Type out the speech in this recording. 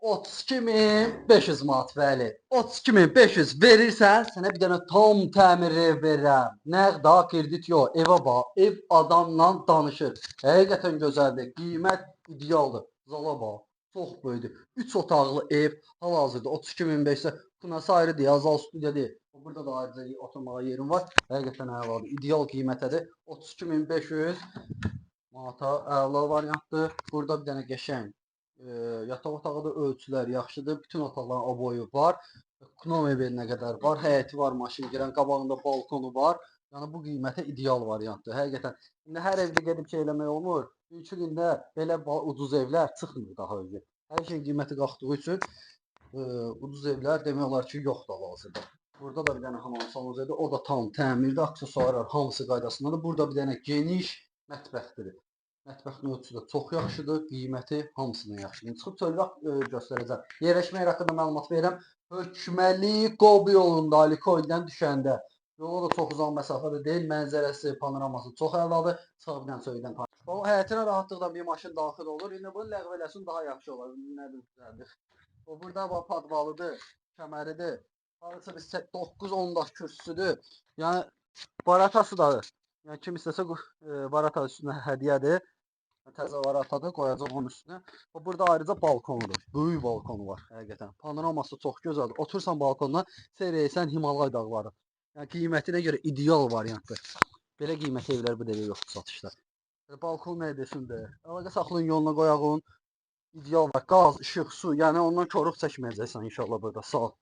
32.500 manat bəli. 32.500 verirsən, sənə bir dənə tam təmir ev verirəm. Nəqd, kredit yox. Evə bax, ev adamla danışır. Həqiqətən gözəldir. Qiymət idealdır. Zala bax, çox böyükdür. 3 otaqlı ev hal-hazırda 32.500. Bunası ayrıdır, yazal studiya deyil. Burada da ayrıca oturmağa yerim var. Həqiqətən əladır. İdeal qiymətədir. 32.500 manata əla variantdır. Burada bir dənə qəşəng yataq otağı da ölçülər yaxşıdır. Bütün otaqların aboyu var. Kno mebelinə qədər var. Həyəti var, maşın girən. Qabağında balkonu var. Yəni bu qiymətə ideal variantdır. Həqiqətən. İndi hər evdə gedib şey eləmək olmur. Çünki gündə belə ucuz evlər çıxmır daha öncə. Hər şeyin qiyməti qalxdığı üçün ucuz evlər demək olar ki, yoxdur hal-hazırda. Burada da bir dənə hamam sanusidir. O da tam təmirdə, aksesuarlar hamısı qaydasındadır. Burada bir dənə geniş mətbəxdir. Mətbəxin ölçüsü də çox yaxşıdır, qiyməti hamısından yaxşıdır. Çıxıb çölvaq göstərəcəm. Yerləşmə haqqında məlumat verirəm. Hökməli Qobi yolunda Alikoydan düşəndə. Yolu da çox uzaq məsafədə deyil. Mənzərəsi, panoraması çox əladır. Sağdan söydən. O həyətinə rahatlıqla bir maşın daxil olur. İndi bunu ləğv eləsin daha yaxşı olar. Nədir düzəldir. O burada bax padvalıdır, kəməridir. Hardasa biz 9-10 daş kürsüsüdür. Yəni baratası da. Yəni kim istəsə barata üstünə hədiyyədir. Təzə varatadır, qoyacaq onun üstünə. Burada ayrıca balkonudur. Böyük balkonu var həqiqətən. Panoraması çox gözəldir. Otursan balkondan seyr edirsən Himalay dağları. Yəni qiymətinə görə ideal variantdır. Belə qiymət evlər bu dəqiqə yoxdur satışda. Balkon nə edirsən də? Əlaqə saxlayın yoluna qoyağın. İdeal var. Qaz, işıq, su. Yəni ondan koruq çəkməyəcəksən inşallah burada. Sağ ol.